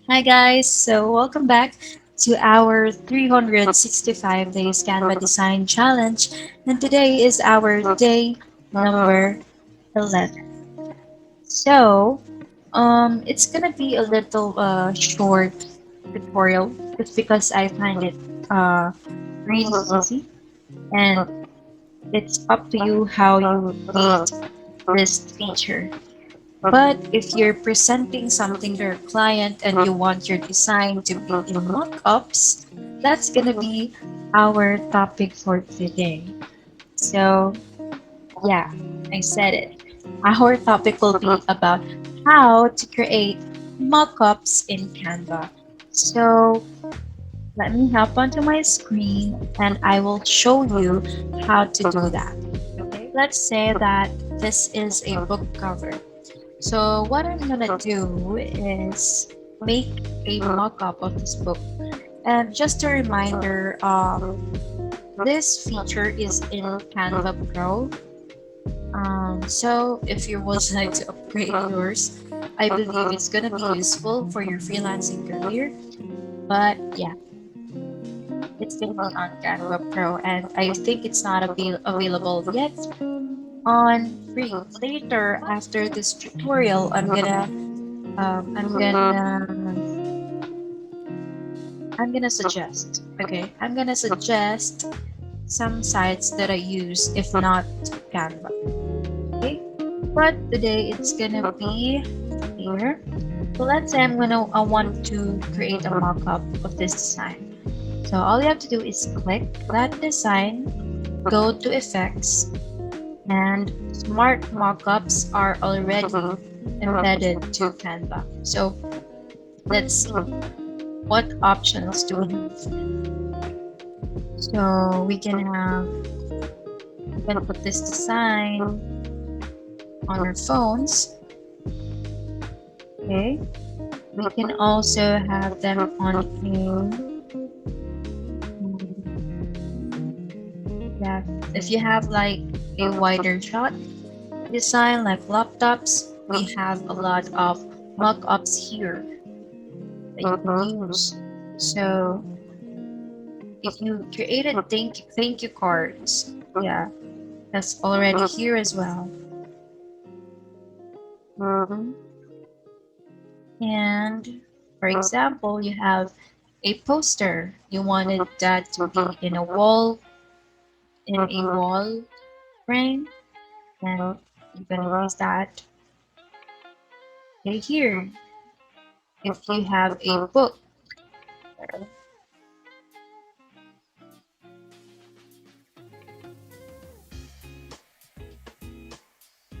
Hi guys, so welcome back to our 365 days Canva design challenge, and today is our day number 11. So, it's gonna be a little short tutorial just because I find it really easy, and it's up to you how you create this feature. But if you're presenting something to your client and you want your design to be in mock-ups, that's gonna be our topic for today. So yeah, I said it. Our topic will be about how to create mock-ups in Canva. So let me hop onto my screen and I will show you how to do that. Okay, let's say that this is a book cover. So what I'm gonna do is make a mock-up of this book. And just a reminder, this feature is in Canva Pro. So if you would like to upgrade yours, I believe it's gonna be useful for your freelancing career. But yeah, it's gonna be on Canva Pro, and I think it's not available yet on free. Later, after this tutorial, I'm gonna suggest. Okay, I'm gonna suggest some sites that I use if not Canva. Okay, but today it's gonna be here. So let's say I want to create a mock-up of this design. So all you have to do is click that design, go to effects, and smart mockups are already embedded to Canva. So let's see what options do we have. So we can put this design on our phones. Okay. We can also have them on yeah. If you have like a wider shot design like laptops, we have a lot of mock-ups here that you can use. So if you created thank you cards, yeah, that's already here as well. Mhm. And for example, you have a poster. You wanted that to be in a wall frame, and you're gonna use that right here. If you have a book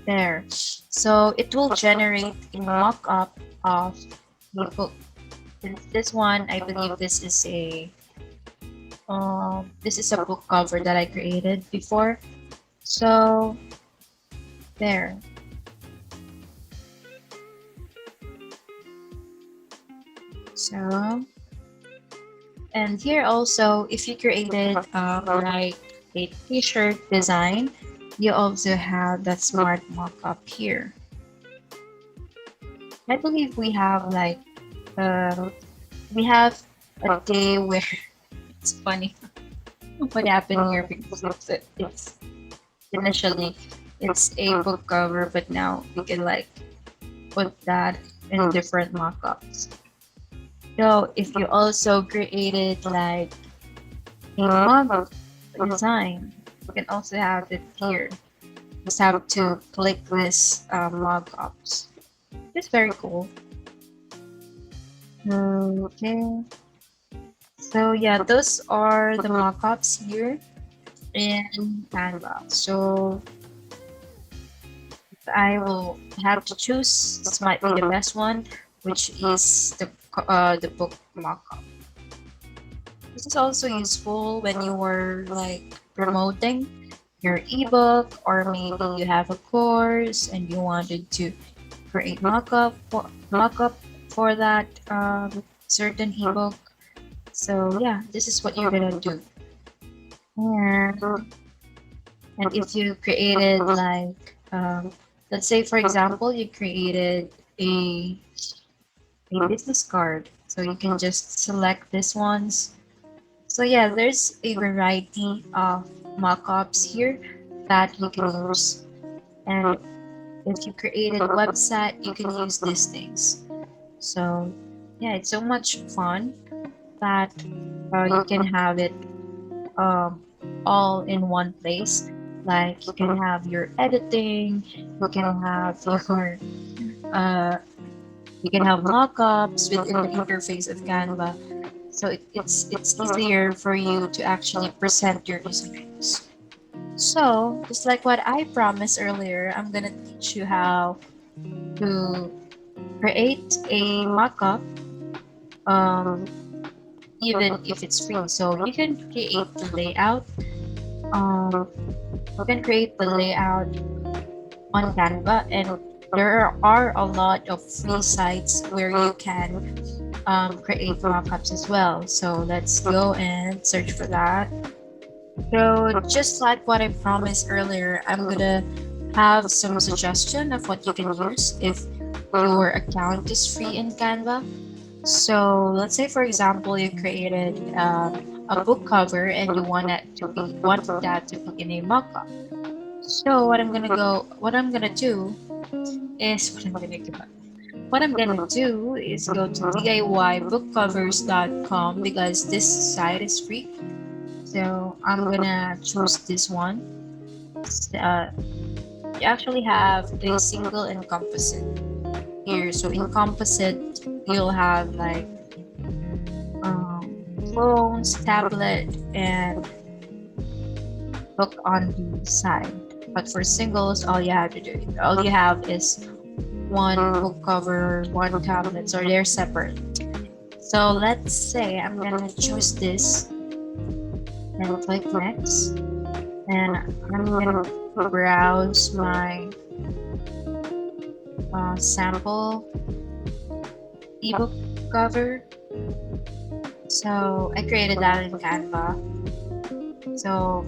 there, so it will generate a mock-up of the book. Since this one, I believe this is a book cover that I created before. So there. So and here also, if you created like a t-shirt design, you also have that smart mockup here. I believe uh, we have a day where it's funny what happened here because it's initially it's a book cover, but now we can like put that in different mockups. So if you also created like a mug design, you can also have it here. Just have to click this mockups. It's very cool. Okay. So yeah, those are the mockups here in Canva. So I will have to choose. This might be the best one, which is the book mockup. This is also useful when you were like promoting your ebook, or maybe you have a course and you wanted to create mockup for that certain ebook. So yeah, this is what you're gonna do. And if you created like let's say for example you created a a business card. So you can just select these ones. So yeah, there's a variety of mockups here that you can use. And if you created a website, you can use these things. So yeah, it's so much fun that you can have it um, all in one place. Like you can have your editing, you can have your uh, you can have mockups within the interface of Canva. So it's easier for you to actually present your designs. So just like what I promised earlier, I'm gonna teach you how to create a mockup, um, even if it's free. So you can create the layout. Um, you can create the layout on Canva, and there are a lot of free sites where you can create mockups as well. So let's go and search for that. So just like what I promised earlier, I'm gonna have some suggestion of what you can use if your account is free in Canva. So let's say, for example, you created a book cover and you want that to be in a mockup. So what I'm gonna do is what I'm gonna do is go to DIYbookcovers.com because this site is free. So I'm gonna choose this one. Uh, you actually have a single and composite here. So in composite, you'll have like phones, tablet, and book on the side. But for singles, all you have is one book cover, one tablet, so they're separate. So let's say I'm gonna choose this and click next, and I'm gonna browse my sample ebook cover. So I created that in Canva. So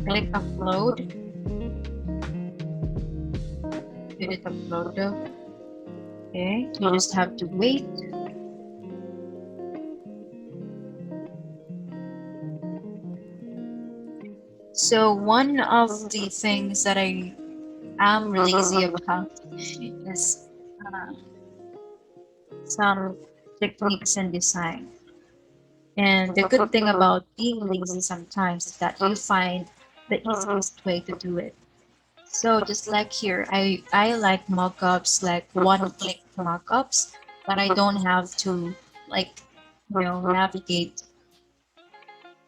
click upload. Did it upload though? Okay, you just have to wait. So one of the things that I am lazy about is uh, some techniques in design. And the good thing about being lazy sometimes is that you find the easiest way to do it. So just like here, I like mockups, like one-click mockups, but I don't have to like navigate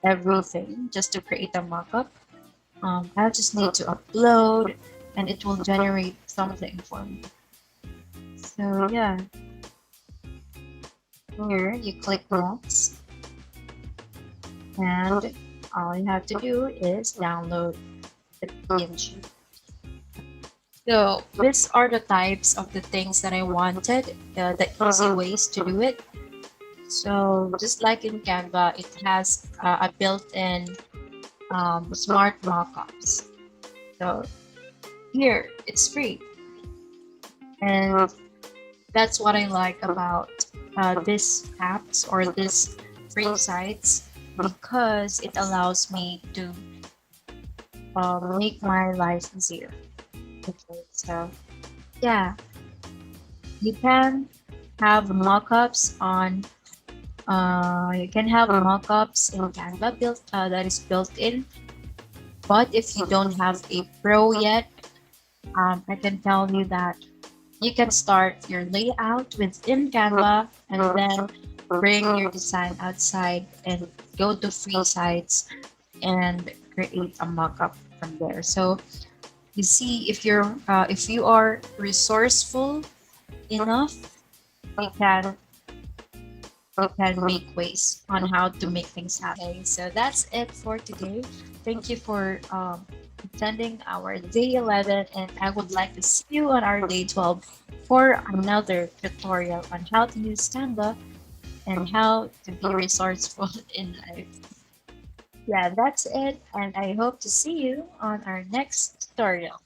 everything just to create a mockup. I just need to upload, and it will generate something for me. So yeah, here you click next, and all you have to do is download the PNG. So these are the types of the things that I wanted, the easy ways to do it. So just like in Canva, it has a built-in smart mockups. So here, it's free. And that's what I like about these apps or these free sites because it allows me to make my life easier. Okay, so yeah, you can have mockups on you can have mockups in Canva built that is built in. But if you don't have a pro yet, I can tell you that you can start your layout within Canva and then bring your design outside and go to free sites and create a mockup from there. So you see, if you are resourceful enough, we can make ways on how to make things happen. Okay, so that's it for today. Thank you for attending our day 11, and I would like to see you on our day 12 for another tutorial on how to use Canva and how to be resourceful in life. Yeah, that's it, and I hope to see you on our next tutorial.